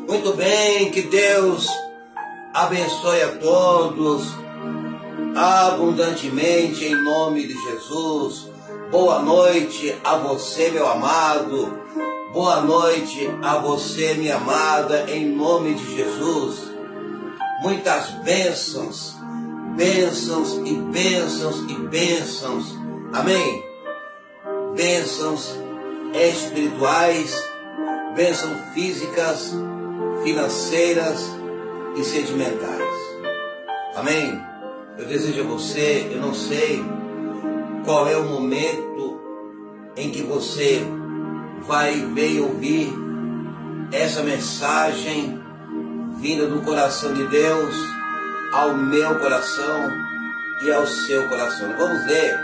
Muito bem, que Deus abençoe a todos abundantemente em nome de Jesus. Boa noite a você, meu amado. Boa noite a você, minha amada, em nome de Jesus. Muitas bênçãos, bênçãos e bênçãos e bênçãos. Amém? Bênçãos espirituais, bênçãos físicas, financeiras e sentimentais. Amém? Eu desejo a você, eu não sei qual é o momento em que você vai ver e ouvir essa mensagem vinda do coração de Deus ao meu coração e ao seu coração. Vamos ler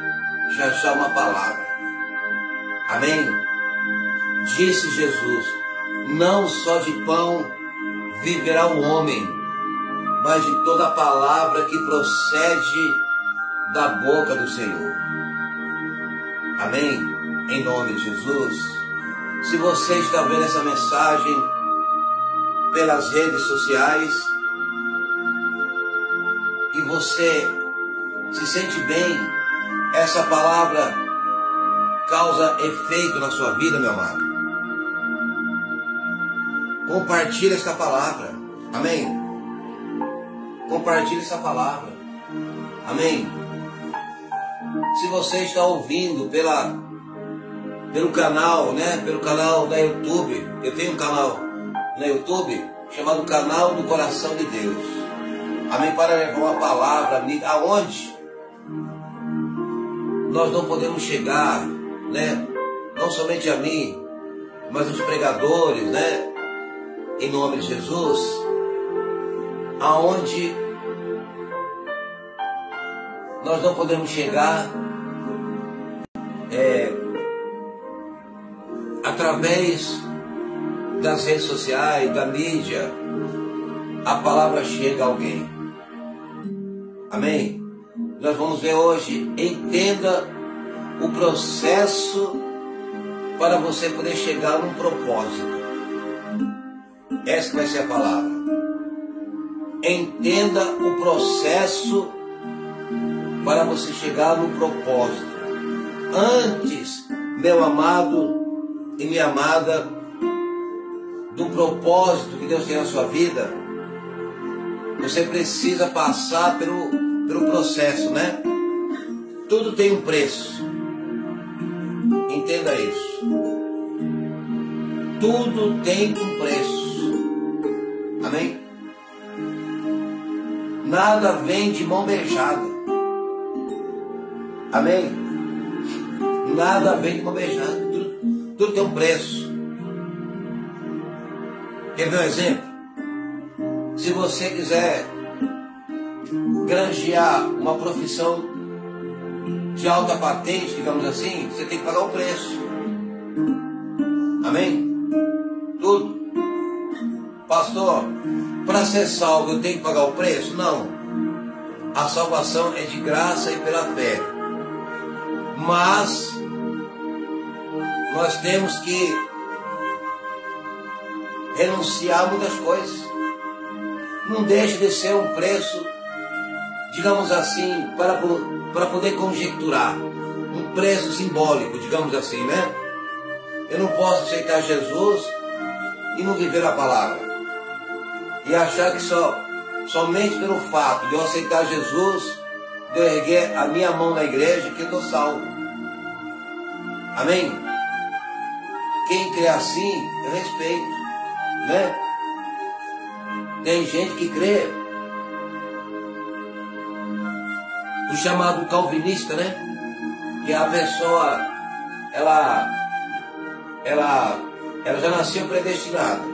já uma palavra. Amém? Disse Jesus: não só de pão viverá o homem, mas de toda a palavra que procede da boca do Senhor. Amém? Em nome de Jesus. Se você está vendo essa mensagem pelas redes sociais e você se sente bem, essa palavra causa efeito na sua vida, meu amado. Compartilhe esta palavra. Amém? Compartilhe essa palavra. Amém? Se você está ouvindo pelo canal, né? Pelo canal da YouTube. Eu tenho um canal na YouTube chamado Canal do Coração de Deus. Amém? Para levar uma palavra aonde nós não podemos chegar, né? Não somente a mim, mas os pregadores, né? Em nome de Jesus, aonde nós não podemos chegar através das redes sociais, da mídia, a palavra chega a alguém. Amém? Nós vamos ver hoje, entenda o processo para você poder chegar num propósito. Essa vai ser a palavra. Entenda o processo para você chegar no propósito. Antes, meu amado e minha amada, do propósito que Deus tem na sua vida, você precisa passar pelo processo, né? Tudo tem um preço. Entenda isso. Tudo tem um preço. Amém? Nada vem de mão beijada. Amém? Nada vem de mão beijada. Tudo tem um preço. Quer ver um exemplo? Se você quiser granjear uma profissão de alta patente, digamos assim, você tem que pagar o preço. Amém? Tudo. Pastor, para ser salvo eu tenho que pagar o preço? Não. A salvação é de graça e pela fé. Mas nós temos que renunciar a muitas coisas. Não deixe de ser um preço, digamos assim, para poder conjecturar. Um preço simbólico, digamos assim, né? Eu não posso aceitar Jesus e não viver a palavra. E achar que somente pelo fato de eu aceitar Jesus, de eu erguer a minha mão na igreja, que eu estou salvo. Amém? Quem crê assim, eu respeito, né? Tem gente que crê o chamado calvinista, né? Que a pessoa, ela já nasceu predestinada.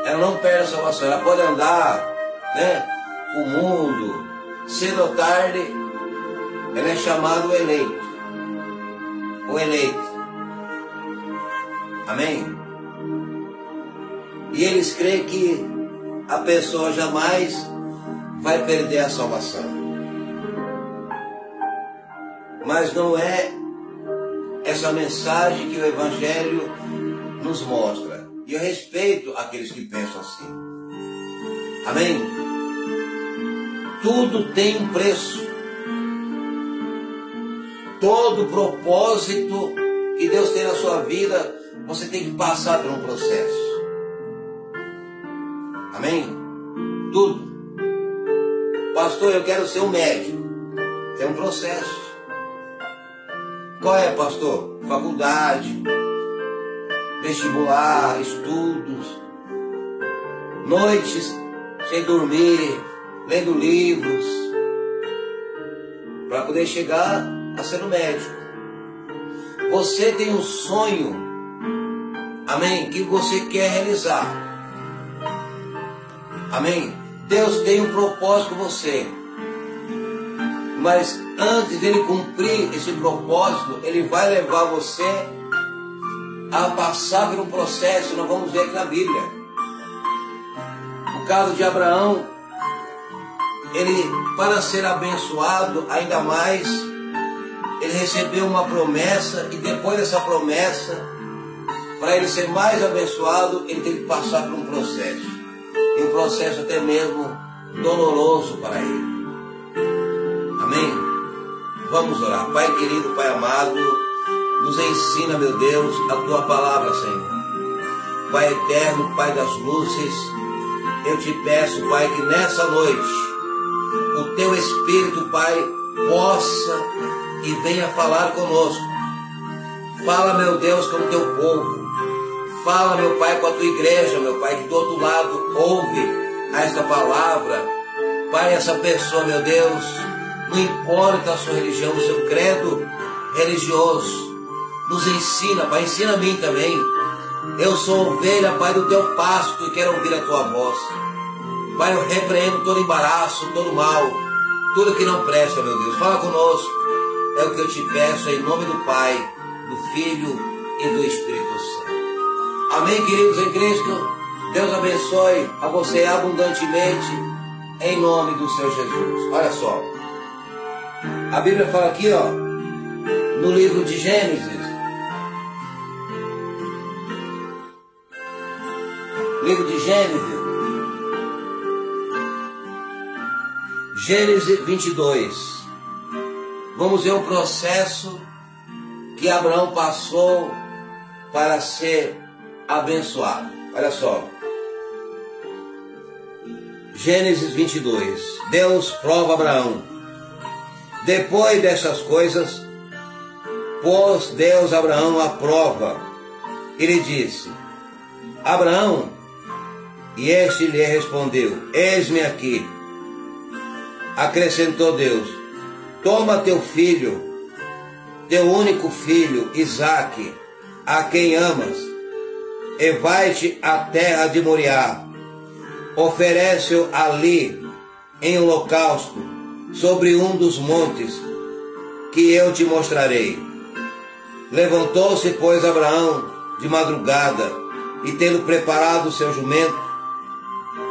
Ela não perde a salvação, ela pode andar, né, o mundo, cedo ou tarde, ela é chamada o eleito. O eleito. Amém? E eles creem que a pessoa jamais vai perder a salvação. Mas não é essa mensagem que o Evangelho nos mostra. E eu respeito aqueles que pensam assim. Amém? Tudo tem um preço. Todo propósito que Deus tem na sua vida, você tem que passar por um processo. Amém? Tudo. Pastor, eu quero ser um médico. Tem um processo. Qual é, pastor? Faculdade, vestibular, estudos, noites sem dormir, lendo livros, para poder chegar a ser um médico. Você tem um sonho, amém, que você quer realizar. Amém? Deus tem um propósito com você. Mas antes dele cumprir esse propósito, ele vai levar você a passar por um processo. Nós vamos ver aqui na Bíblia. O caso de Abraão, ele, para ser abençoado ainda mais, ele recebeu uma promessa, e depois dessa promessa, para ele ser mais abençoado, ele teve que passar por um processo. E um processo até mesmo doloroso para ele. Amém? Vamos orar. Pai querido, Pai amado, nos ensina, meu Deus, a Tua palavra, Senhor. Pai eterno, Pai das luzes, eu te peço, Pai, que nessa noite o Teu Espírito, Pai, possa e venha falar conosco. Fala, meu Deus, com o Teu povo. Fala, meu Pai, com a Tua igreja, meu Pai, que do outro lado ouve esta palavra. Pai, essa pessoa, meu Deus, não importa a sua religião, o seu credo religioso, nos ensina, Pai, ensina a mim também. Eu sou ovelha, Pai, do Teu pasto e quero ouvir a Tua voz. Pai, eu repreendo todo embaraço, todo mal, tudo que não presta, meu Deus. Fala conosco, é o que eu te peço, em nome do Pai, do Filho e do Espírito Santo. Amém, queridos em Cristo. Deus abençoe a você abundantemente, em nome do Senhor Jesus. Olha só, a Bíblia fala aqui, ó, no livro de Gênesis, Gênesis 22. Vamos ver o processo que Abraão passou para ser abençoado. Olha só, Gênesis 22. Deus prova Abraão. Depois dessas coisas, pôs Deus Abraão à prova. Ele disse: Abraão, e este lhe respondeu: eis-me aqui. Acrescentou Deus: toma teu filho, teu único filho, Isaque, a quem amas, e vai-te à terra de Moriá. Oferece-o ali em holocausto sobre um dos montes que eu te mostrarei. Levantou-se, pois, Abraão de madrugada, e tendo preparado o seu jumento,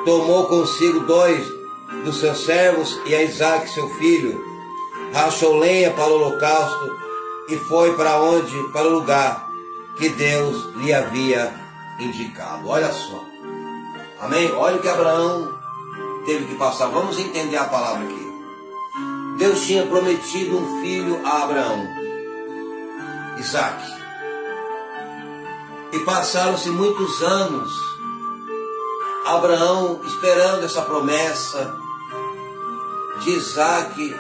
tomou consigo 2 dos seus servos e a Isaque, seu filho, rachou lenha para o holocausto e foi para onde? Para o lugar que Deus lhe havia indicado. Olha só. Amém? Olha o que Abraão teve que passar. Vamos entender a palavra aqui. Deus tinha prometido um filho a Abraão, Isaque. E passaram-se muitos anos, Abraão esperando essa promessa de Isaque,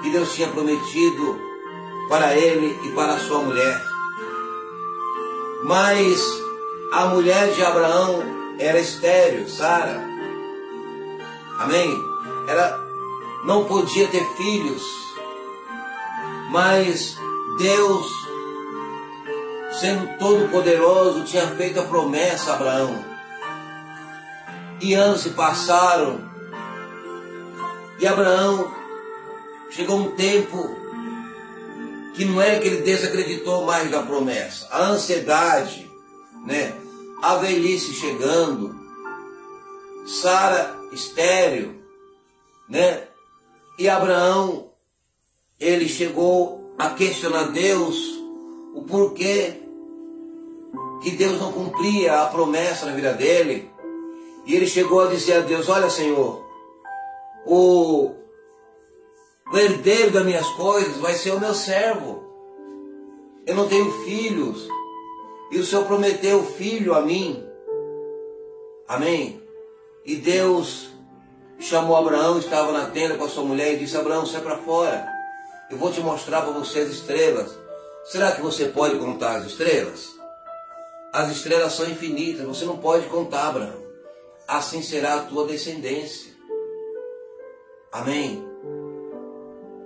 que Deus tinha prometido para ele e para a sua mulher. Mas a mulher de Abraão era estéril, Sara. Amém? Ela não podia ter filhos, mas Deus, sendo todo poderoso, tinha feito a promessa a Abraão. E anos se passaram, e Abraão chegou um tempo que não é que ele desacreditou mais da promessa. A ansiedade, né? A velhice chegando, Sara estéril, né? E Abraão, ele chegou a questionar Deus o porquê que Deus não cumpria a promessa na vida dele. E ele chegou a dizer a Deus: olha, Senhor, o herdeiro das minhas coisas vai ser o meu servo. Eu não tenho filhos, e o Senhor prometeu filho a mim. Amém? E Deus chamou Abraão, estava na tenda com a sua mulher, e disse: Abraão, sai para fora, eu vou te mostrar para você as estrelas. Será que você pode contar as estrelas? As estrelas são infinitas, você não pode contar, Abraão. Assim será a tua descendência. Amém?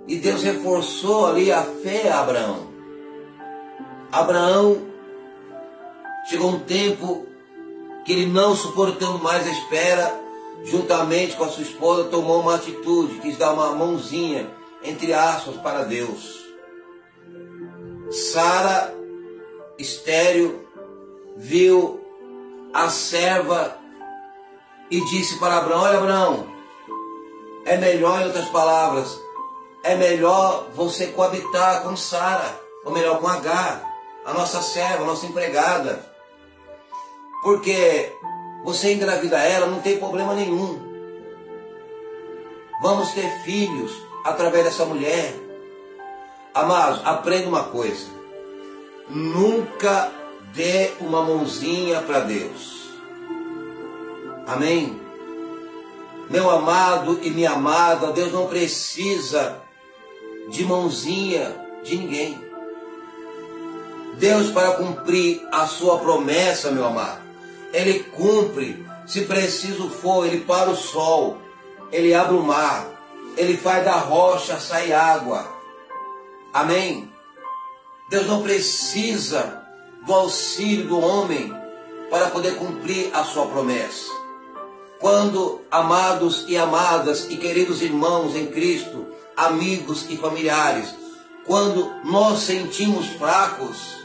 E Deus reforçou ali a fé a Abraão. Abraão, chegou um tempo que ele, não suportando mais a espera, juntamente com a sua esposa, tomou uma atitude, quis dar uma mãozinha, entre aspas, para Deus. Sara, estéril, viu a serva e disse para Abraão: olha, Abraão, é melhor, em outras palavras, é melhor você coabitar com Sara, ou melhor, com Agar, a nossa serva, a nossa empregada, porque você engravida ela, não tem problema nenhum. Vamos ter filhos através dessa mulher. Amados, aprenda uma coisa: nunca dê uma mãozinha para Deus. Amém? Meu amado e minha amada, Deus não precisa de mãozinha de ninguém. Deus, para cumprir a sua promessa, meu amado, Ele cumpre. Se preciso for, Ele para o sol, Ele abre o mar, Ele faz da rocha sair água. Amém? Deus não precisa do auxílio do homem para poder cumprir a sua promessa. Quando, amados e amadas e queridos irmãos em Cristo, amigos e familiares, quando nós sentimos fracos,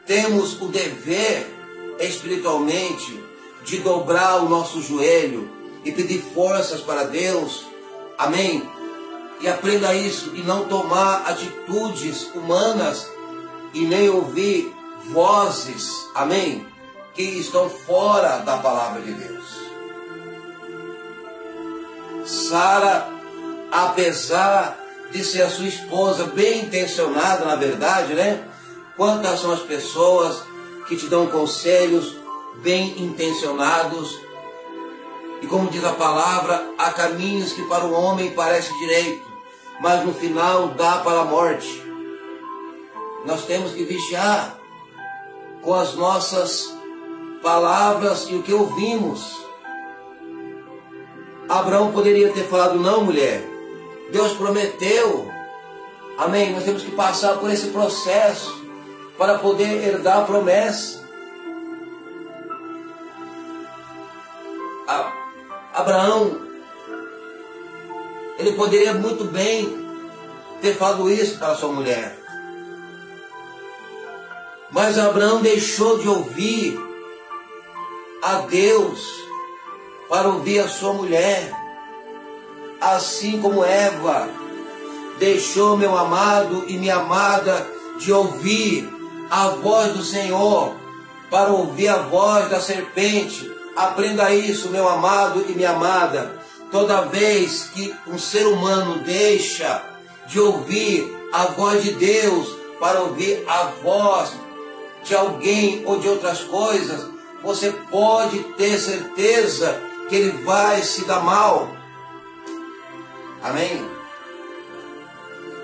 temos o dever espiritualmente de dobrar o nosso joelho e pedir forças para Deus. Amém? E aprenda isso, e não tomar atitudes humanas e nem ouvir vozes, amém, que estão fora da palavra de Deus. Sara, apesar de ser a sua esposa bem intencionada, na verdade, né? Quantas são as pessoas que te dão conselhos bem intencionados, e como diz a palavra, há caminhos que para o homem parecem direito, mas no final dá para a morte. Nós temos que vigiar com as nossas palavras e o que ouvimos. Abraão poderia ter falado: não, mulher, Deus prometeu. Amém? Nós temos que passar por esse processo para poder herdar a promessa. Abraão, ele poderia muito bem ter falado isso para sua mulher. Mas Abraão deixou de ouvir a Deus para ouvir a sua mulher. Assim como Eva deixou, meu amado e minha amada, de ouvir a voz do Senhor para ouvir a voz da serpente. Aprenda isso, meu amado e minha amada. Toda vez que um ser humano deixa de ouvir a voz de Deus para ouvir a voz de alguém ou de outras coisas, você pode ter certeza que ele vai se dar mal. Amém?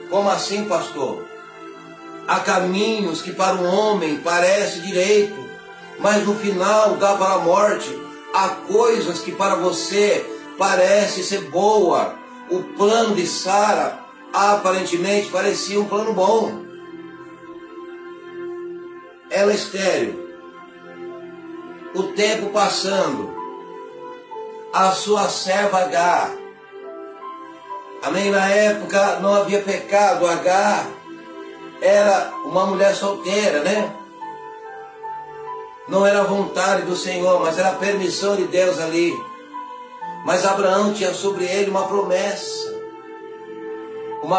Como assim, pastor? Há caminhos que para o homem parece direito, mas no final dá para a morte. Há coisas que para você parece ser boa. O plano de Sara aparentemente parecia um plano bom. Ela estéril, o tempo passando, a sua serva Agar. Amém? Na época não havia pecado. Agar era uma mulher solteira, né? Não era a vontade do Senhor, mas era a permissão de Deus ali. Mas Abraão tinha sobre ele uma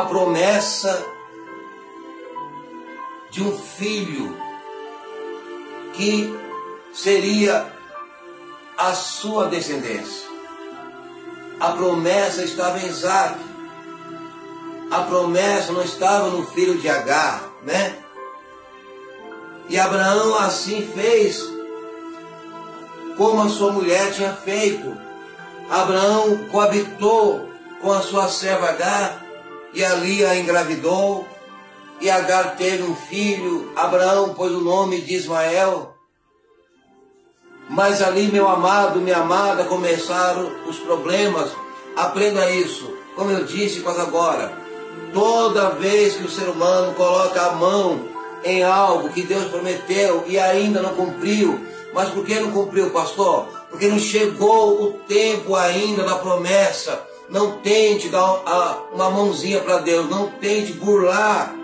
promessa de um filho que seria a sua descendência. A promessa estava em Isaac. A promessa não estava no filho de Agar, né? E Abraão assim fez como a sua mulher tinha feito. Abraão coabitou com a sua serva Agar e ali a engravidou. E Agar teve um filho. Abraão pôs o nome de Ismael. Mas ali, meu amado, minha amada, começaram os problemas. Aprenda isso. Como eu disse quase agora, toda vez que o ser humano coloca a mão em algo que Deus prometeu e ainda não cumpriu. Mas por que não cumpriu, pastor? Porque não chegou o tempo ainda da promessa. Não tente dar uma mãozinha para Deus. Não tente burlar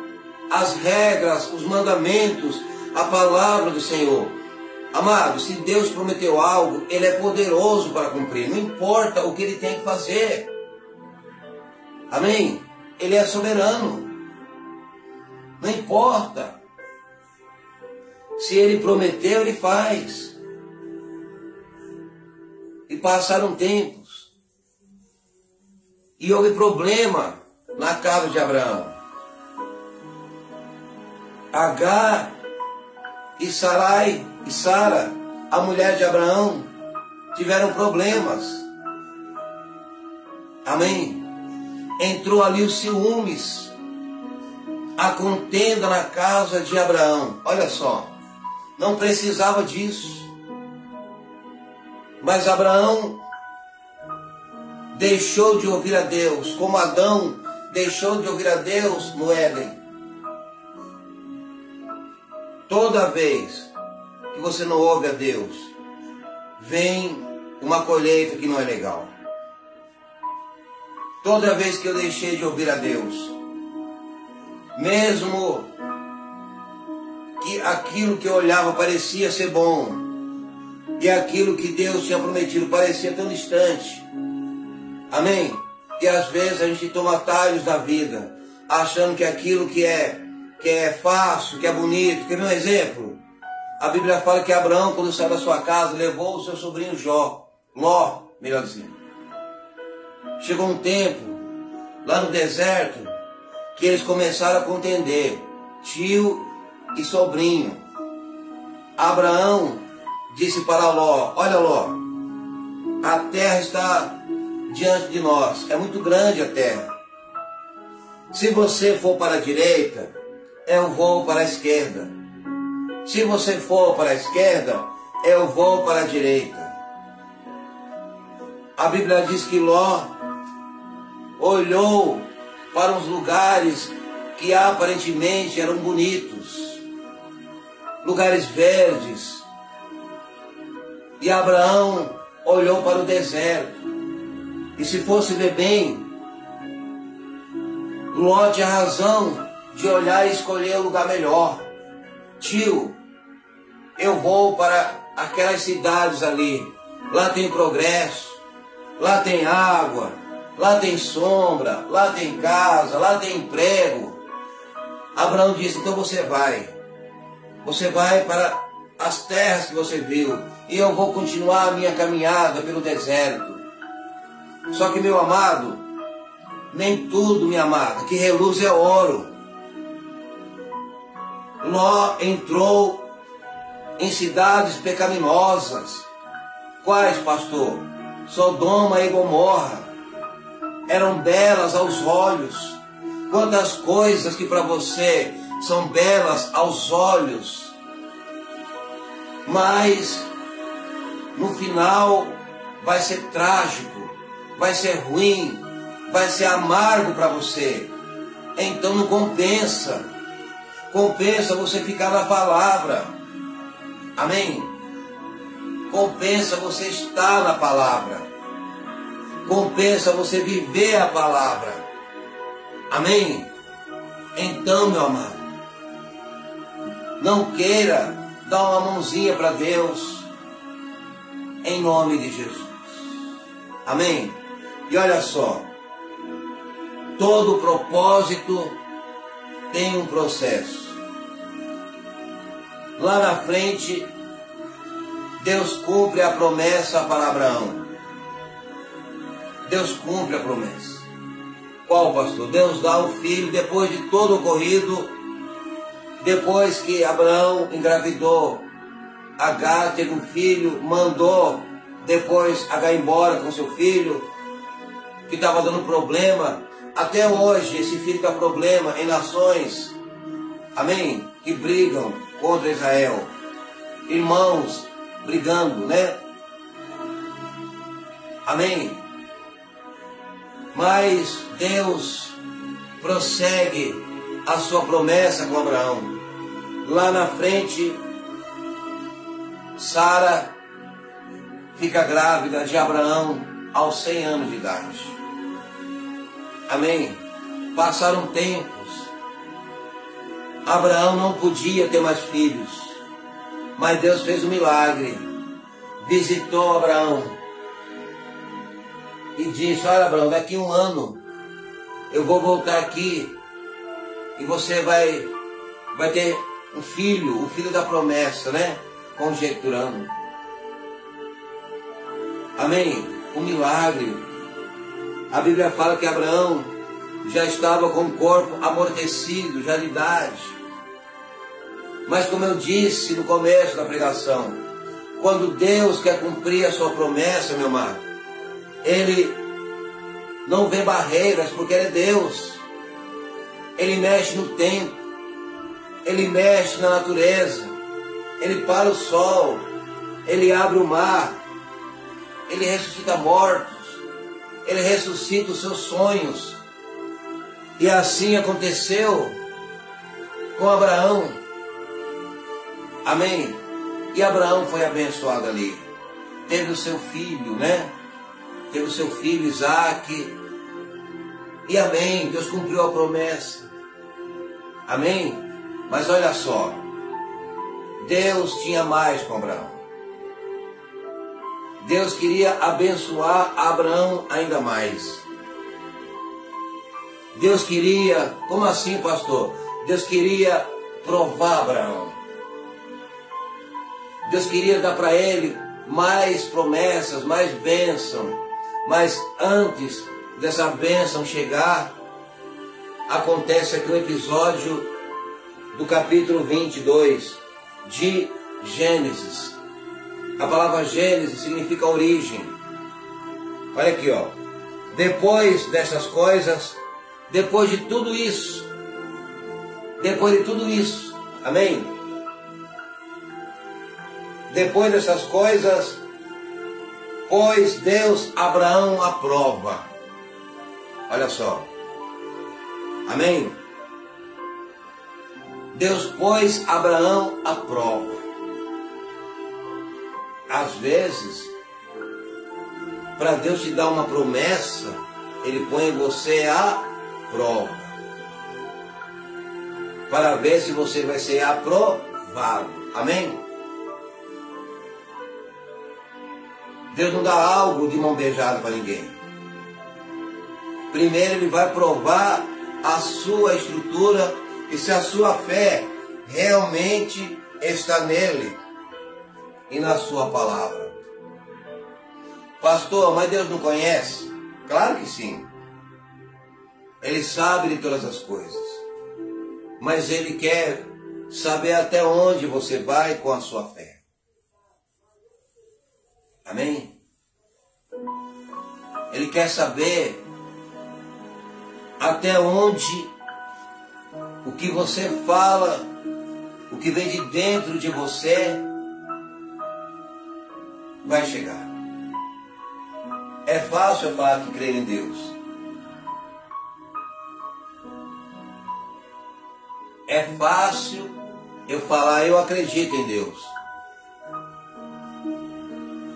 as regras, os mandamentos, a palavra do Senhor. Amado, se Deus prometeu algo, Ele é poderoso para cumprir. Não importa o que Ele tem que fazer. Amém? Ele é soberano. Não importa. Se Ele prometeu, Ele faz. E passaram tempos. E houve problema na casa de Abraão. Agar e Sarai e Sara, a mulher de Abraão, tiveram problemas. Amém? Entrou ali os ciúmes, a contenda na casa de Abraão. Olha só, não precisava disso. Mas Abraão deixou de ouvir a Deus, como Adão deixou de ouvir a Deus no Éden. Toda vez que você não ouve a Deus, vem uma colheita que não é legal. Toda vez que eu deixei de ouvir a Deus, mesmo que aquilo que eu olhava parecia ser bom, e aquilo que Deus tinha prometido parecia tão distante. Amém? E às vezes a gente toma atalhos da vida, achando que aquilo que é fácil, que é bonito. Quer ver um exemplo? A Bíblia fala que Abraão, quando saiu da sua casa, levou o seu sobrinho Ló, melhor dizendo. Chegou um tempo, lá no deserto, que eles começaram a contender, tio e sobrinho. Abraão disse para Ló: olha, Ló, a terra está diante de nós, é muito grande a terra. Se você for para a direita, eu vou para a esquerda. Se você for para a esquerda, eu vou para a direita. A Bíblia diz que Ló olhou para os lugares que aparentemente eram bonitos, lugares verdes. E Abraão olhou para o deserto. E se fosse ver bem, Ló tinha razão de olhar e escolher o lugar melhor. Tio, eu vou para aquelas cidades ali. Lá tem progresso, lá tem água, lá tem sombra, lá tem casa, lá tem emprego. Abraão disse: então você vai para as terras que você viu, e eu vou continuar a minha caminhada pelo deserto. Só que, meu amado, nem tudo, minha amada, que reluz é ouro. Ló entrou em cidades pecaminosas. Quais, pastor? Sodoma e Gomorra. Eram belas aos olhos. Quantas coisas que para você são belas aos olhos, mas no final vai ser trágico, vai ser ruim, vai ser amargo para você. Então não compensa. Compensa você ficar na palavra. Amém? Compensa você estar na palavra. Compensa você viver a palavra. Amém? Então, meu amado, não queira dar uma mãozinha para Deus, em nome de Jesus. Amém? E olha só, todo propósito tem um processo. Lá na frente Deus cumpre a promessa para Abraão. Deus cumpre a promessa. Qual, pastor? Deus dá o filho depois de todo o ocorrido, depois que Abraão engravidou. Agar teve um filho, mandou depois Agar embora com seu filho, que estava dando problema. Até hoje esse filho dá problema em nações, amém? Que brigam contra Israel. Irmãos brigando, né? Amém? Mas Deus prossegue a sua promessa com Abraão. Lá na frente, Sara fica grávida de Abraão aos 100 anos de idade. Amém? Passaram tempos. Abraão não podia ter mais filhos, mas Deus fez um milagre. Visitou Abraão e disse: olha, Abraão, daqui a 1 ano eu vou voltar aqui e você vai ter um filho, o filho da promessa, né? Conjecturando. Amém? Um milagre. A Bíblia fala que Abraão já estava com o corpo amortecido, já de idade. Mas como eu disse no começo da pregação, quando Deus quer cumprir a sua promessa, meu amado, Ele não vê barreiras, porque Ele é Deus. Ele mexe no tempo, Ele mexe na natureza, Ele para o sol, Ele abre o mar, Ele ressuscita mortos, Ele ressuscita os seus sonhos. E assim aconteceu com Abraão. Amém? E Abraão foi abençoado ali. Teve o seu filho, né? Teve o seu filho Isaque. E amém, Deus cumpriu a promessa. Amém? Mas olha só, Deus tinha mais com Abraão. Deus queria abençoar Abraão ainda mais. Deus queria, como assim, pastor? Deus queria provar Abraão. Deus queria dar para ele mais promessas, mais bênção. Mas antes dessa bênção chegar, acontece aqui um episódio do capítulo 22 de Gênesis. A palavra Gênesis significa origem. Olha aqui, ó. Depois dessas coisas, depois de tudo isso, amém? Depois dessas coisas, pôs Deus Abraão à prova. Olha só. Amém? Deus pôs Abraão à prova. Às vezes, para Deus te dar uma promessa, Ele põe você à prova. Para ver se você vai ser aprovado. Amém? Deus não dá algo de mão beijada para ninguém. Primeiro Ele vai provar a sua estrutura e se a sua fé realmente está nele e na sua palavra. Pastor, mas Deus não conhece? Claro que sim. Ele sabe de todas as coisas. Mas Ele quer saber até onde você vai com a sua fé. Amém? Ele quer saber até onde o que você fala, o que vem de dentro de você, vai chegar. É fácil eu falar que crer em Deus. É fácil eu falar eu acredito em Deus.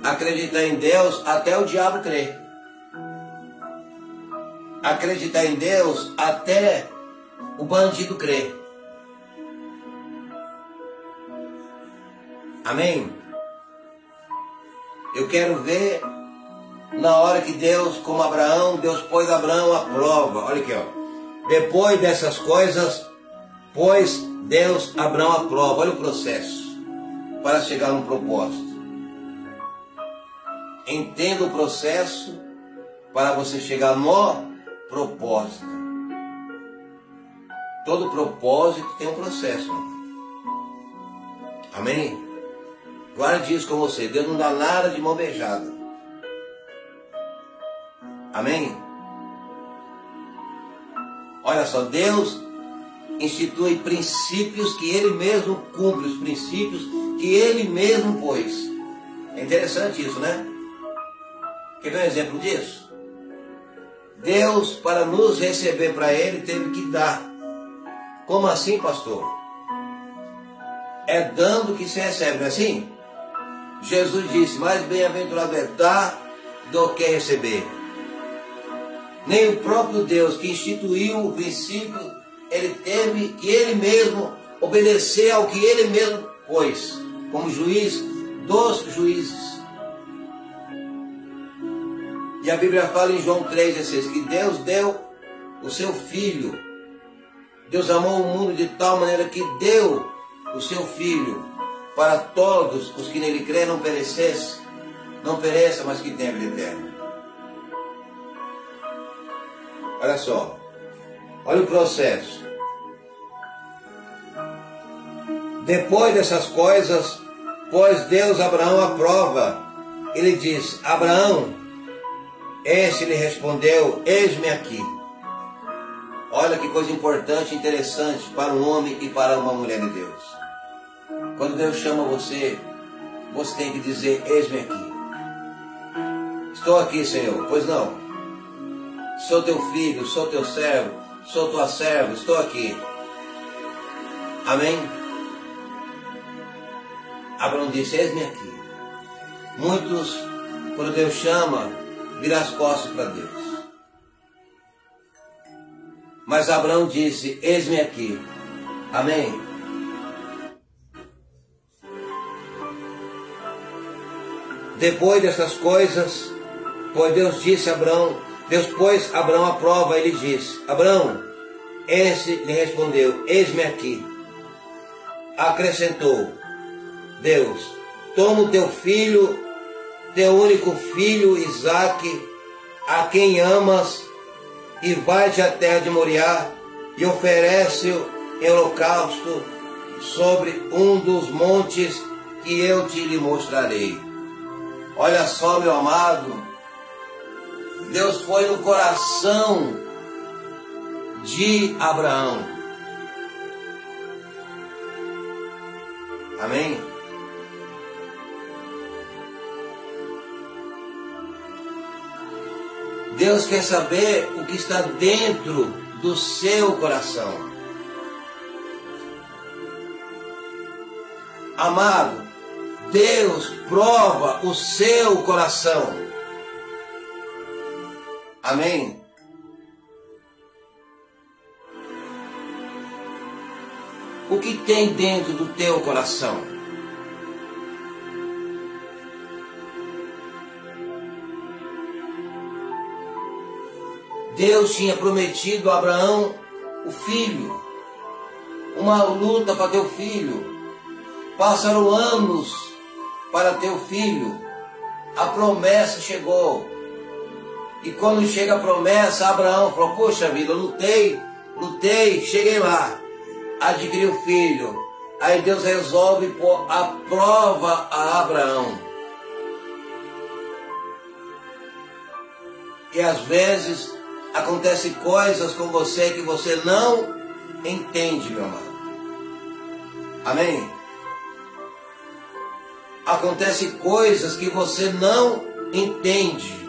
Acreditar em Deus até o diabo crer. Acreditar em Deus até o bandido crer. Amém? Eu quero ver na hora que Deus, como Abraão, Deus pôs Abraão à prova. Olha aqui, ó. Depois dessas coisas, pôs Deus Abraão à prova. Olha o processo para chegar no propósito. Entenda o processo para você chegar no propósito. Todo propósito tem um processo. Amém? Guarde isso com você. Deus não dá nada de mão beijada. Amém? Olha só, Deus institui princípios que Ele mesmo cumpre, os princípios que Ele mesmo pôs. É interessante isso, né? Quer ver um exemplo disso? Deus, para nos receber para Ele, teve que dar. Como assim, pastor? É dando que se recebe, não é assim? Jesus disse, mais bem-aventurado é dar do que receber. Nem o próprio Deus que instituiu o princípio, Ele teve que Ele mesmo obedecer ao que Ele mesmo pôs, como juiz dos juízes. E a Bíblia fala em João 3,16 que Deus deu o seu Filho. Deus amou o mundo de tal maneira que deu o seu Filho para todos os que nele crêem não perecessem, não pereça, mas que tenham vida eterna. Olha só, olha o processo. Depois dessas coisas, pôs Deus Abraão à prova. Ele disse, Abraão, esse lhe respondeu, eis-me aqui. Olha que coisa importante e interessante para um homem e para uma mulher de Deus. Quando Deus chama você, você tem que dizer, eis-me aqui. Estou aqui, Senhor. Pois não. Sou teu filho, sou teu servo, sou tua serva, estou aqui. Amém? Abraão disse, eis-me aqui. Muitos, quando Deus chama, viram as costas para Deus. Mas Abraão disse, eis-me aqui. Amém? Depois dessas coisas, pois Deus disse a Abraão, Deus pôs Abraão à prova, ele disse, Abraão, esse lhe respondeu, eis-me aqui. Acrescentou Deus, toma o teu filho, teu único filho, Isaque, a quem amas, e vai-te à terra de Moriá, e oferece-o em holocausto sobre um dos montes que eu te lhe mostrarei. Olha só, meu amado, Deus foi no coração de Abraão. Amém? Deus quer saber o que está dentro do seu coração. Amado, Deus prova o seu coração. Amém? O que tem dentro do teu coração? Deus tinha prometido a Abraão o filho, uma luta para ter o filho. Passaram anos para ter o filho. A promessa chegou. E quando chega a promessa, Abraão falou, poxa vida, eu lutei, cheguei lá. Adquiri o filho. Aí Deus resolve pôr a prova a Abraão. E às vezes acontecem coisas com você que você não entende, meu amado. Amém? Acontecem coisas que você não entende.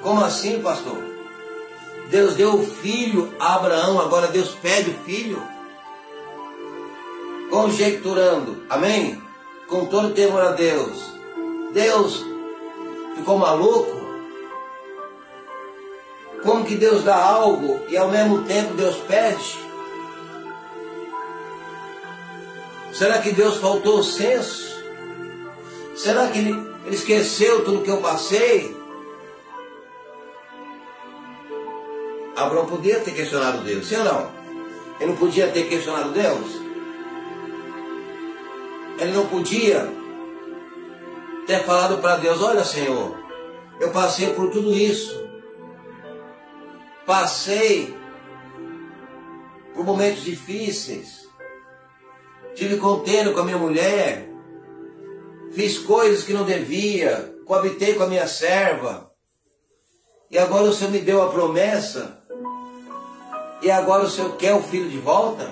Como assim, pastor? Deus deu o filho a Abraão, agora Deus pede o filho? Conjecturando, amém? Com todo temor a Deus. Deus ficou maluco? Como que Deus dá algo e ao mesmo tempo Deus pede? Será que Deus faltou o senso? Será que ele esqueceu tudo que eu passei? Abraão podia ter questionado Deus, sim ou não? Ele não podia ter questionado Deus? Ele não podia ter falado para Deus: olha, Senhor, eu passei por tudo isso. Passei por momentos difíceis. Tive contenda com a minha mulher. Fiz coisas que não devia. Coabitei com a minha serva. E agora o Senhor me deu a promessa. E agora o Senhor quer o filho de volta?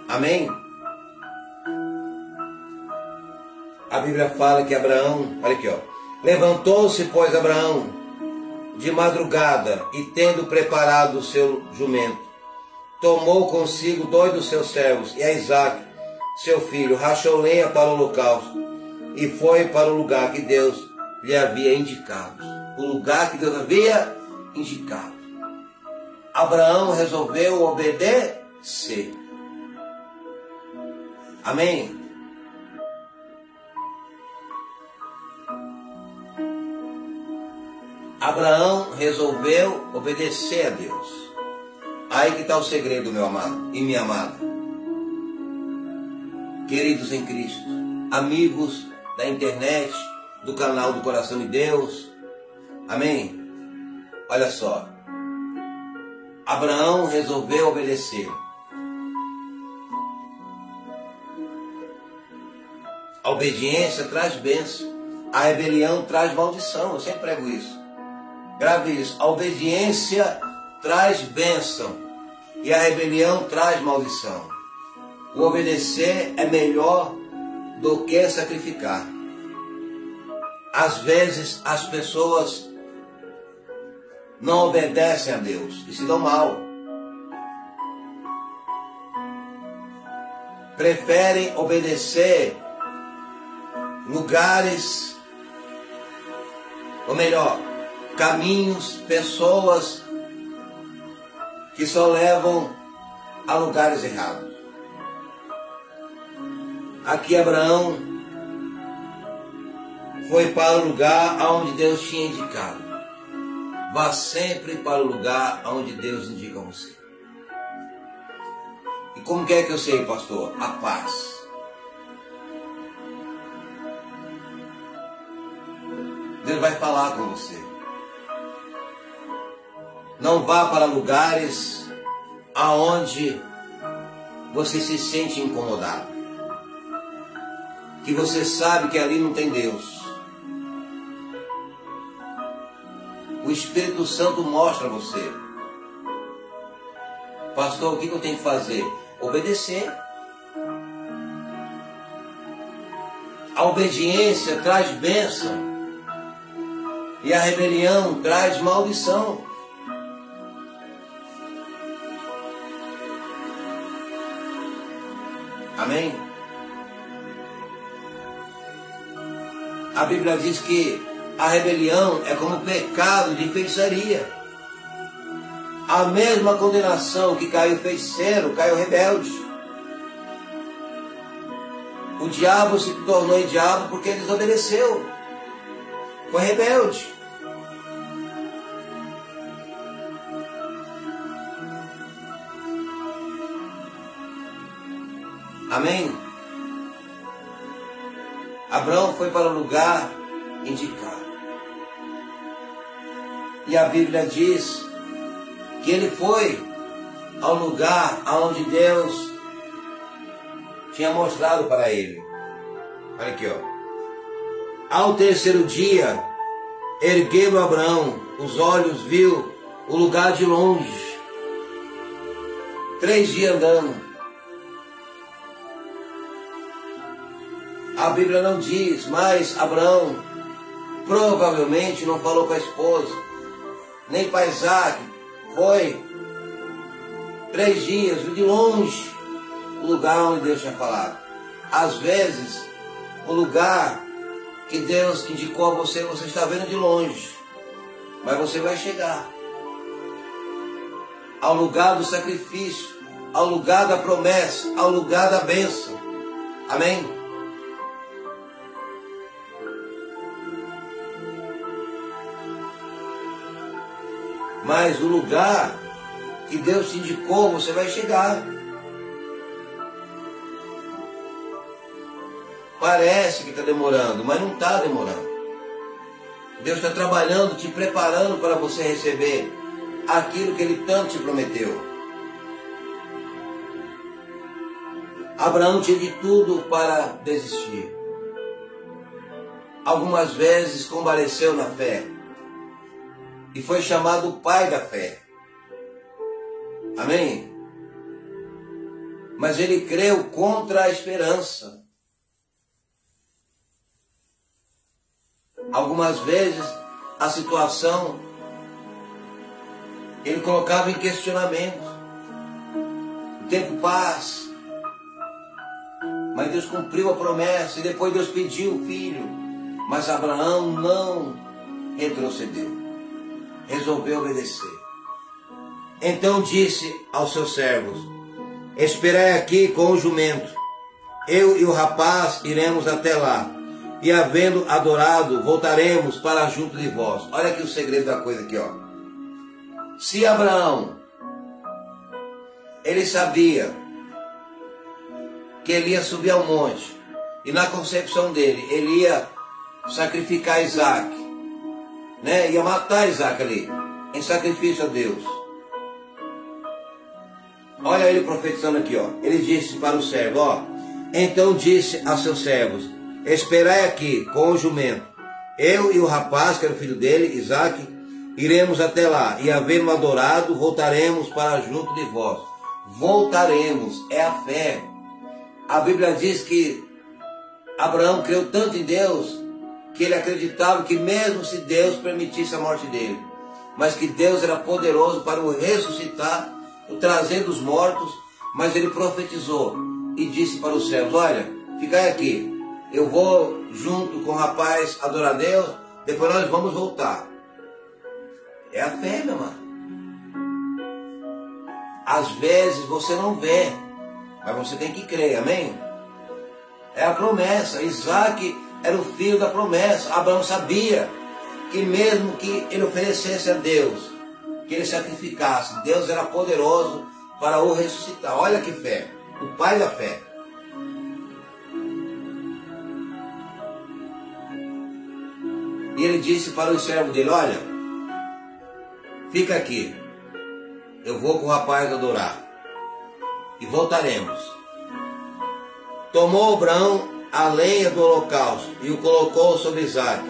Amém? A Bíblia fala que Abraão, olha aqui, ó. Levantou-se, pois, Abraão de madrugada e tendo preparado o seu jumento, tomou consigo 2 dos seus servos e a Isaque, seu filho, rachou lenha para o holocausto e foi para o lugar que Deus lhe havia indicado. O lugar que Deus havia indicado. Abraão resolveu obedecer. Amém? Abraão resolveu obedecer a Deus. Aí que está o segredo, meu amado e minha amada. Queridos em Cristo, amigos da internet, do canal do Coração de Deus. Amém? Olha só. Abraão resolveu obedecer. A obediência traz bênção. A rebelião traz maldição. Eu sempre prego isso. Grave isso. A obediência traz bênção. E a rebelião traz maldição. O obedecer é melhor do que sacrificar. Às vezes as pessoas não obedecem a Deus e se dão mal. Preferem obedecer lugares, ou melhor, caminhos, pessoas que só levam a lugares errados. Aqui Abraão foi para o lugar aonde Deus tinha indicado. Vá sempre para o lugar aonde Deus indica você. E como que é que eu sei, pastor? A paz. Deus vai falar com você. Não vá para lugares aonde você se sente incomodado. Que você sabe que ali não tem Deus. O Espírito Santo mostra a você. Pastor, o que eu tenho que fazer? Obedecer. A obediência traz bênção. E a rebelião traz maldição. Amém? A Bíblia diz que a rebelião é como pecado de feitiçaria. A mesma condenação que caiu feiticeiro, caiu rebelde. O diabo se tornou diabo porque ele desobedeceu. Foi rebelde. Amém? Abraão foi para o lugar indicado. E a Bíblia diz que ele foi ao lugar onde Deus tinha mostrado para ele. Olha aqui, ó. Ao terceiro dia, ergueu Abraão os olhos, viu o lugar de longe. 3 dias andando. A Bíblia não diz, mas Abraão provavelmente não falou com a esposa, nem para Isaac. Foi 3 dias, viu de longe o lugar onde Deus tinha falado. Às vezes, o lugar que Deus indicou a você, você está vendo de longe, mas você vai chegar ao lugar do sacrifício, ao lugar da promessa, ao lugar da bênção. Amém? Mas o lugar que Deus te indicou, você vai chegar. Parece que está demorando, mas não está demorando. Deus está trabalhando, te preparando para você receber aquilo que Ele tanto te prometeu. Abraão tinha de tudo para desistir. Algumas vezes convalesceu na fé e foi chamado o pai da fé. Amém? Mas ele creu contra a esperança. Algumas vezes a situação ele colocava em questionamento. O tempo passa, mas Deus cumpriu a promessa e depois Deus pediu o filho. Mas Abraão não retrocedeu, resolveu obedecer. Então disse aos seus servos: esperai aqui com o jumento, eu e o rapaz iremos até lá, e havendo adorado, voltaremos para junto de vós. Olha aqui o segredo da coisa aqui, ó. Se Abraão, ele sabia que ele ia subir ao monte, e na concepção dele, ele ia sacrificar Isaac, né? Ia matar Isaac ali, em sacrifício a Deus. Olha ele profetizando aqui, ó. Ele disse para o servo, ó: então disse a seus servos: esperai aqui com o jumento, eu e o rapaz, que era o filho dele, Isaac, iremos até lá, e havendo adorado, voltaremos para junto de vós. Voltaremos, é a fé. A Bíblia diz que Abraão creu tanto em Deus, que ele acreditava que mesmo se Deus permitisse a morte dele, mas que Deus era poderoso para o ressuscitar, o trazer dos mortos. Mas ele profetizou e disse para os servos: olha, ficai aqui, eu vou junto com o rapaz adorar a Deus, depois nós vamos voltar. É a fé, meu irmão. Às vezes você não vê, mas você tem que crer, amém? É a promessa. Isaac era o filho da promessa. Abraão sabia que mesmo que ele oferecesse a Deus, que ele sacrificasse, Deus era poderoso para o ressuscitar. Olha que fé, o pai da fé. E ele disse para os servos dele: olha, fica aqui, eu vou com o rapaz adorar, e voltaremos. Tomou Abraão a lenha do holocausto e o colocou sobre Isaac,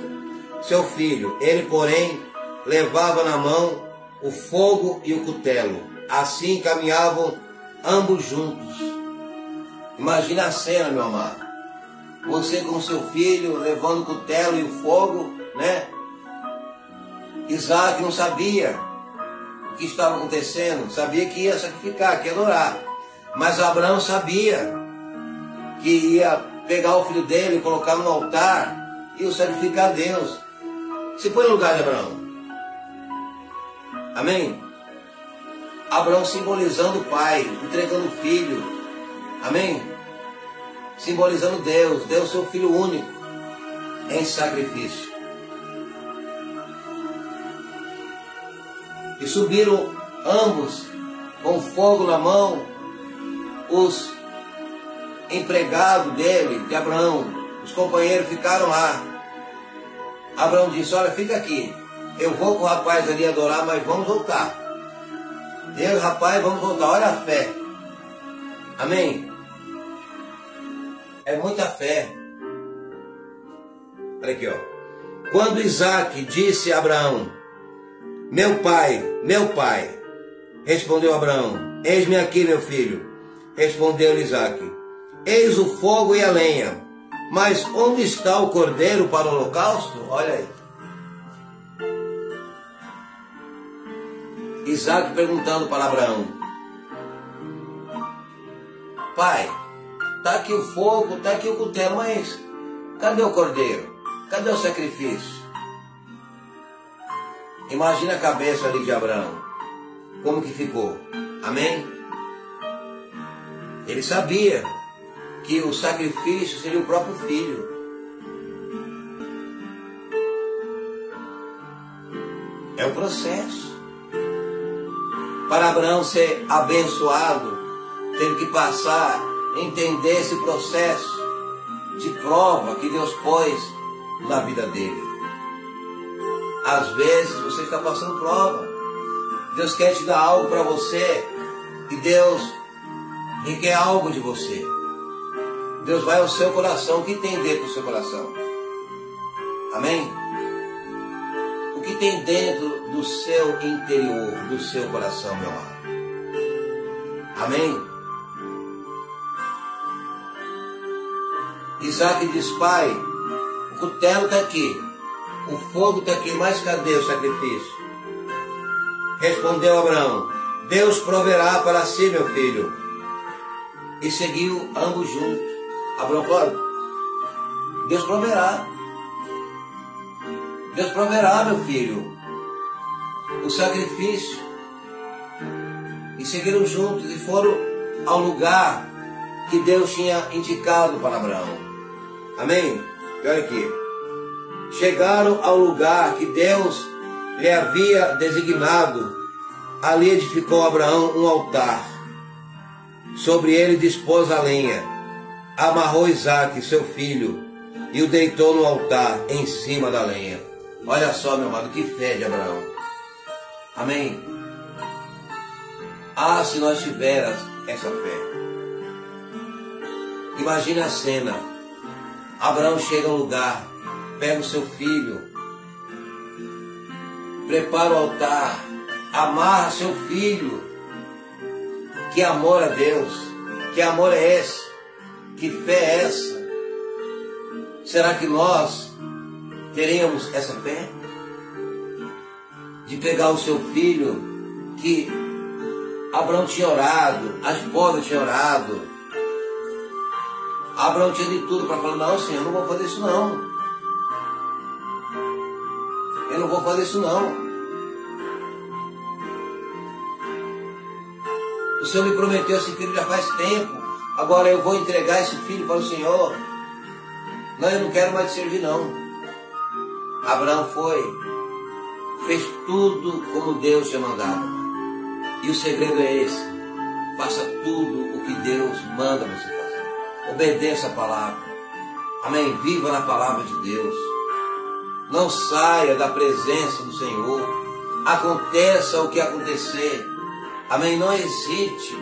seu filho. Ele, porém, levava na mão o fogo e o cutelo. Assim caminhavam ambos juntos. Imagina a cena, meu amado. Você com seu filho levando o cutelo e o fogo, né? Isaac não sabia o que estava acontecendo, sabia que ia sacrificar, que ia adorar. Mas Abraão sabia que ia pegar o filho dele, colocar no altar e o sacrificar a Deus. Se põe no lugar de Abraão. Amém? Abraão simbolizando o pai, entregando o filho. Amém? Simbolizando Deus, Deus seu filho único em sacrifício. E subiram ambos com fogo na mão, os empregados dele, de Abraão, os companheiros ficaram lá. Abraão disse: olha, fica aqui, eu vou com o rapaz ali adorar, mas vamos voltar. Eu e o rapaz vamos voltar. Olha a fé. Amém? É muita fé. Olha aqui, ó. Quando Isaac disse a Abraão: meu pai, respondeu Abraão: eis-me aqui, meu filho. Respondeu-lhe Isaac: eis o fogo e a lenha, mas onde está o cordeiro para o holocausto? Olha aí. Isaac perguntando para Abraão: pai, está aqui o fogo, está aqui o cutelo, mas cadê o cordeiro? Cadê o sacrifício? Imagina a cabeça ali de Abraão, como que ficou. Amém? Ele sabia que o sacrifício seria o próprio filho. É o processo. Para Abraão ser abençoado, teve que passar, entender esse processo de prova que Deus pôs na vida dele. Às vezes você está passando prova. Deus quer te dar algo para você e Deus requer algo de você. Deus vai ao seu coração. O que tem dentro do seu coração? Amém? O que tem dentro do seu interior, do seu coração, meu amado? Amém? Isaac diz: pai, o cutelo está aqui, o fogo está aqui, mas cadê o sacrifício? Respondeu Abraão: Deus proverá para si, meu filho. E seguiu ambos juntos. Abraão falou: Deus proverá. Deus proverá, meu filho, o sacrifício. E seguiram juntos e foram ao lugar que Deus tinha indicado para Abraão. Amém? E olha aqui. Chegaram ao lugar que Deus lhe havia designado. Ali edificou Abraão um altar. Sobre ele dispôs a lenha. Amarrou Isaque, seu filho, e o deitou no altar em cima da lenha. Olha só, meu amado, que fé de Abraão. Amém? Ah, se nós tivermos essa fé. Imagine a cena. Abraão chega ao lugar, pega o seu filho, prepara o altar, amarra seu filho. Que amor a Deus, que amor é esse? Que fé é essa? Será que nós teremos essa fé? De pegar o seu filho, que Abraão tinha orado, a esposa tinha orado, Abraão tinha de tudo para falar: não, Senhor, eu não vou fazer isso não. Eu não vou fazer isso não. O Senhor me prometeu esse filho já faz tempo. Agora eu vou entregar esse filho para o Senhor. Não, eu não quero mais te servir não. Abraão fez tudo como Deus tinha mandado. E o segredo é esse: faça tudo o que Deus manda você fazer. Obedeça a palavra. Amém? Viva na palavra de Deus. Não saia da presença do Senhor. Aconteça o que acontecer. Amém? Não hesite.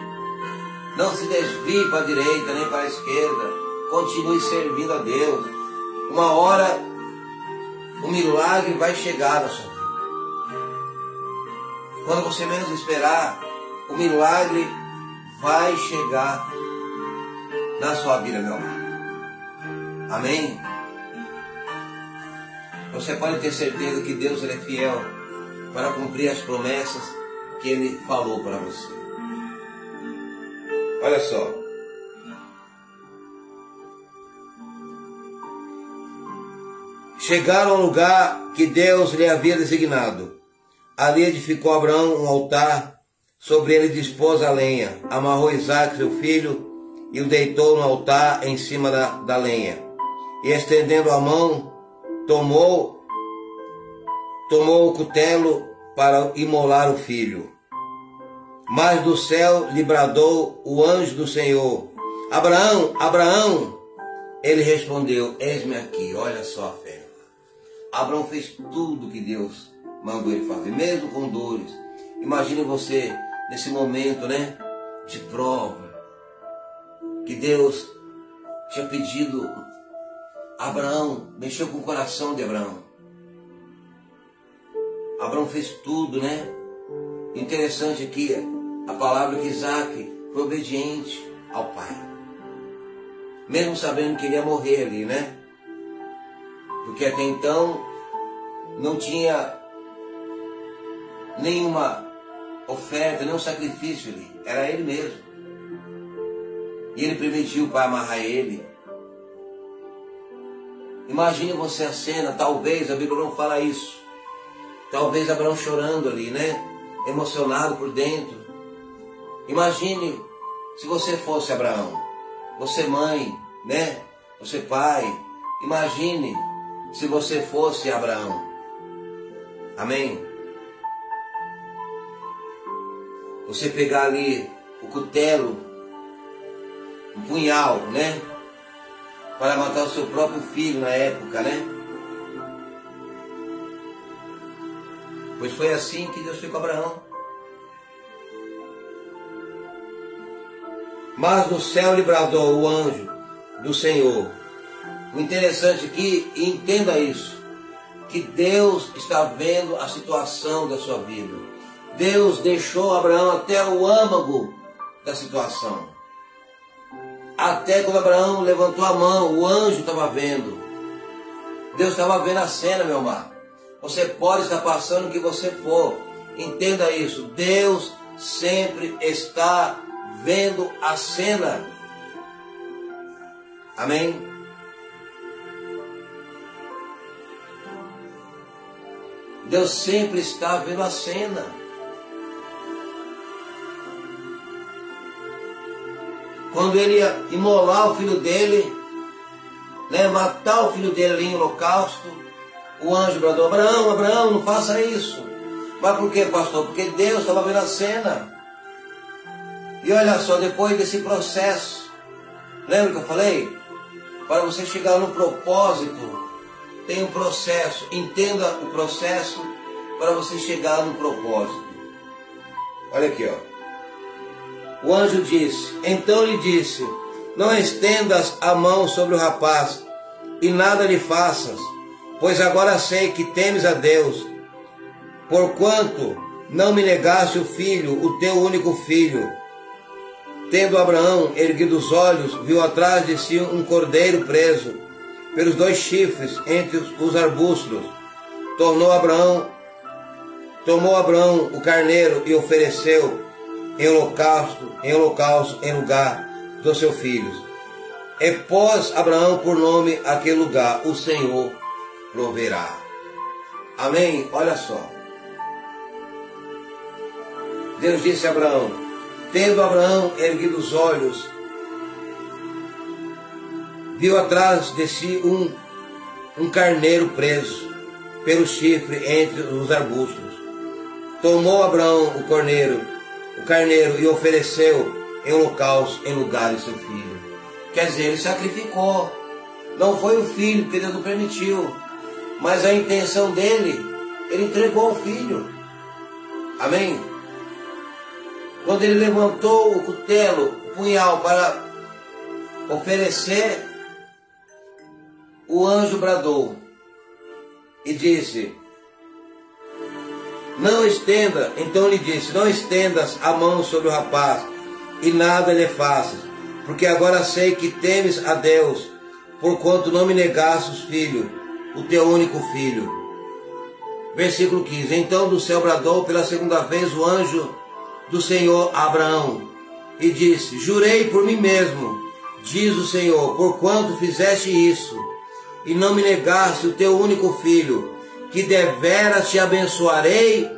Não se desvie para a direita nem para a esquerda. Continue servindo a Deus. Uma hora o milagre vai chegar na sua vida. Quando você menos esperar, o milagre vai chegar na sua vida, meu amado. Amém? Você pode ter certeza que Deus ele é fiel para cumprir as promessas que Ele falou para você. Olha só. Chegaram ao lugar que Deus lhe havia designado. Ali edificou Abraão um altar, sobre ele dispôs a lenha, amarrou Isaque, seu filho, e o deitou no altar em cima da lenha. E estendendo a mão, tomou o cutelo para imolar o filho. Mas do céu lhe bradou o anjo do Senhor: Abraão, Abraão! Ele respondeu: eis-me aqui. Olha só a fé. Abraão fez tudo que Deus mandou ele fazer, mesmo com dores. Imagine você nesse momento, né, de prova, que Deus tinha pedido a Abraão, mexeu com o coração de Abraão. Abraão fez tudo, né? Interessante aqui a palavra que Isaque foi obediente ao pai, mesmo sabendo que ele ia morrer ali, né? Porque até então não tinha nenhuma oferta, nenhum sacrifício ali, era ele mesmo. E ele permitiu o pai amarrar ele. Imagine você a cena, talvez, a Bíblia não fala isso, talvez Abraão chorando ali, né? Emocionado por dentro. Imagine se você fosse Abraão, você mãe, né? Você pai. Imagine se você fosse Abraão. Amém? você pegar ali o cutelo, um punhal, né? Para matar o seu próprio filho na época, né? Pois foi assim que Deus fez com Abraão. Mas no céu lhe bradou o anjo do Senhor. O interessante aqui, entenda isso, que Deus está vendo a situação da sua vida. Deus deixou Abraão até o âmago da situação. Até quando Abraão levantou a mão, o anjo estava vendo. Deus estava vendo a cena, meu amado. Você pode estar passando o que você for. Entenda isso. Deus sempre está vendo a cena. Amém? Deus sempre está vendo a cena. Quando ele ia imolar o filho dele, né, matar o filho dele ali em holocausto, o anjo bradou: Abraão, Abraão, não faça isso. Mas por quê, pastor? Porque Deus estava vendo a cena. E olha só, depois desse processo, lembra que eu falei? Para você chegar no propósito, tem um processo. Entenda o processo para você chegar no propósito. Olha aqui, ó. O anjo disse, então lhe disse: não estendas a mão sobre o rapaz e nada lhe faças, pois agora sei que temes a Deus, porquanto não me negaste o filho, o teu único filho. Tendo Abraão erguido os olhos, viu atrás de si um cordeiro preso pelos 2 chifres entre os arbustos. Tomou Abraão o carneiro e ofereceu em holocausto em lugar dos seus filhos. E pôs Abraão por nome aquele lugar: o Senhor proverá. Amém? Olha só. Deus disse a Abraão, tendo Abraão erguido os olhos, viu atrás de si um carneiro preso pelo chifre entre os arbustos. Tomou Abraão o carneiro e ofereceu em holocausto em lugar de seu filho. Quer dizer, ele sacrificou. Não foi o filho, porque Deus não permitiu, mas a intenção dele, ele entregou o filho. Amém? Quando ele levantou o cutelo, o punhal para oferecer, o anjo bradou e disse: não estenda, então lhe disse, não estendas a mão sobre o rapaz e nada lhe faças, porque agora sei que temes a Deus, porquanto não me negastes filho, o teu único filho. Versículo 15. Então do céu bradou pela segunda vez o anjo do Senhor a Abraão e disse: jurei por mim mesmo, diz o Senhor, porquanto fizeste isso e não me negaste o teu único filho, que deveras te abençoarei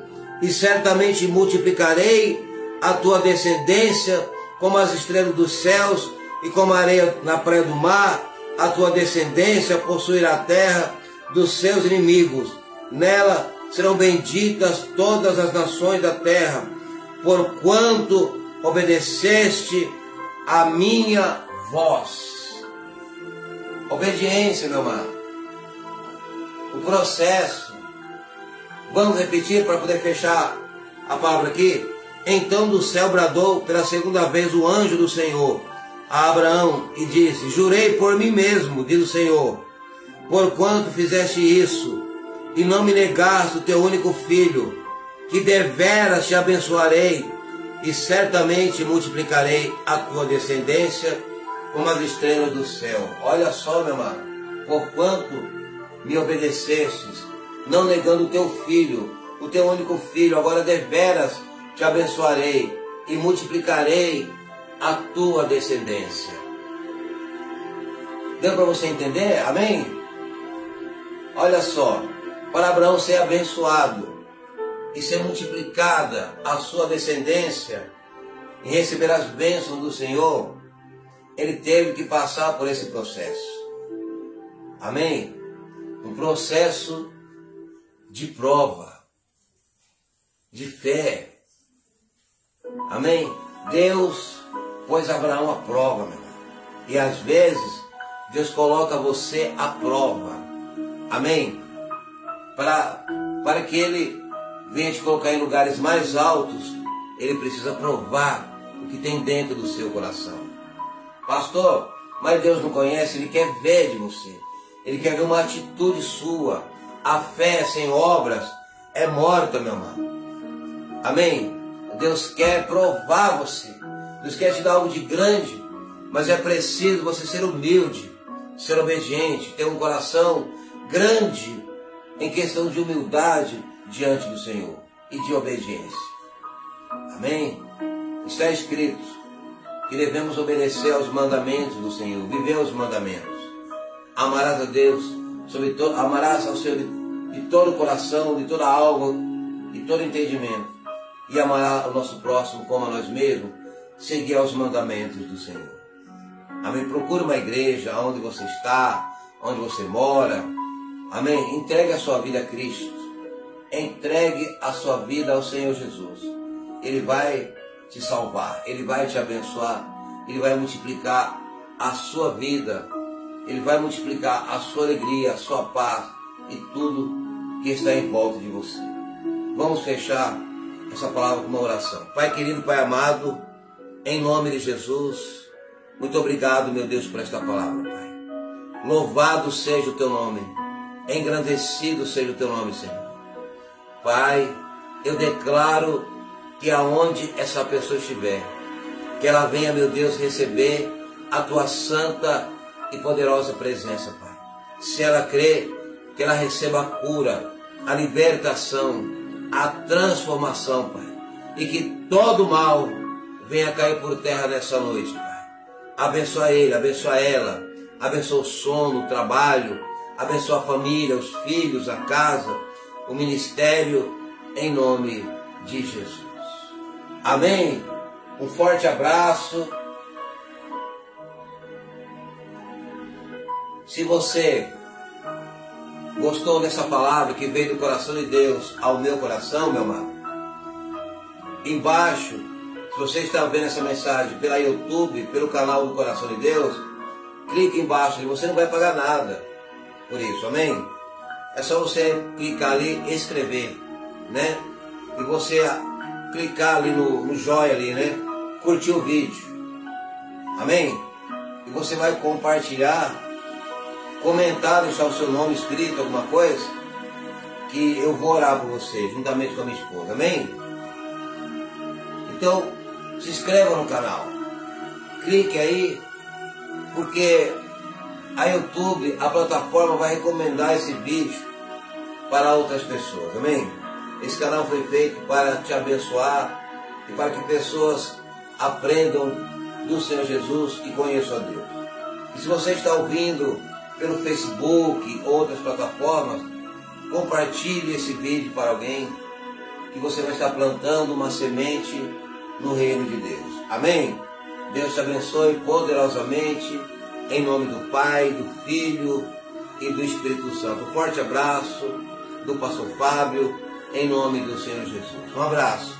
e certamente multiplicarei a tua descendência como as estrelas dos céus e como a areia na praia do mar. A tua descendência possuirá a terra dos seus inimigos. Nela serão benditas todas as nações da terra, porquanto obedeceste a minha voz. Obediência, meu amado. O processo. Vamos repetir para poder fechar a palavra aqui? Então do céu bradou pela segunda vez o anjo do Senhor a Abraão e disse: jurei por mim mesmo, diz o Senhor, porquanto fizeste isso e não me negaste o teu único filho, que deveras te abençoarei e certamente multiplicarei a tua descendência como as estrelas do céu. Olha só, meu amado, porquanto me obedecestes, não negando o teu filho, o teu único filho, agora deveras te abençoarei e multiplicarei a tua descendência. Deu para você entender? Amém? Olha só, para Abraão ser abençoado e ser multiplicada a sua descendência e receber as bênçãos do Senhor, ele teve que passar por esse processo. Amém? Um processo de prova, de fé. Amém? Deus pôs Abraão à prova, meu irmão. E às vezes, Deus coloca você à prova. Amém? Para que Ele venha te colocar em lugares mais altos, Ele precisa provar o que tem dentro do seu coração. Pastor, mas Deus não conhece, Ele quer ver de você. Ele quer ver uma atitude sua. A fé sem obras é morta, meu amado. Amém? Deus quer provar você. Deus quer te dar algo de grande, mas é preciso você ser humilde, ser obediente, ter um coração grande em questão de humildade diante do Senhor e de obediência. Amém? Está escrito que devemos obedecer aos mandamentos do Senhor, viver os mandamentos. Amarás a Deus, amarás ao Senhor de todo o coração, de toda a alma, de todo entendimento. E amarás o nosso próximo como a nós mesmos, seguir aos mandamentos do Senhor. Amém? Procure uma igreja onde você está, onde você mora. Amém? Entregue a sua vida a Cristo. Entregue a sua vida ao Senhor Jesus. Ele vai te salvar, Ele vai te abençoar, Ele vai multiplicar a sua vida, Ele vai multiplicar a sua alegria, a sua paz e tudo que está em volta de você. Vamos fechar essa palavra com uma oração. Pai querido, Pai amado, em nome de Jesus, muito obrigado, meu Deus, por esta palavra, Pai. Louvado seja o Teu nome, engrandecido seja o Teu nome, Senhor. Pai, eu declaro que aonde essa pessoa estiver, que ela venha, meu Deus, receber a Tua santa e poderosa presença, Pai. Se ela crê, que ela receba a cura, a libertação, a transformação, Pai. E que todo mal venha cair por terra nessa noite, Pai. Abençoa ele, abençoa ela, abençoa o sono, o trabalho, abençoa a família, os filhos, a casa, o ministério, em nome de Jesus. Amém? Um forte abraço. Se você gostou dessa palavra que veio do coração de Deus ao meu coração, meu amado, embaixo, se você está vendo essa mensagem pela YouTube, pelo canal do Coração de Deus, clique embaixo e você não vai pagar nada por isso, amém? É só você clicar ali e escrever, né? E você clicar ali no joia ali, né? Curtir o vídeo, amém? E você vai compartilhar, comentar, deixar o seu nome escrito, alguma coisa, que eu vou orar por você, juntamente com a minha esposa, amém? Então, se inscreva no canal, clique aí, porque a YouTube, a plataforma, vai recomendar esse vídeo para outras pessoas, amém? Esse canal foi feito para te abençoar e para que pessoas aprendam do Senhor Jesus e conheçam a Deus. E se você está ouvindo pelo Facebook, outras plataformas, compartilhe esse vídeo para alguém, que você vai estar plantando uma semente no reino de Deus. Amém? Deus te abençoe poderosamente, em nome do Pai, do Filho e do Espírito Santo. Um forte abraço do pastor Fábio, em nome do Senhor Jesus. Um abraço.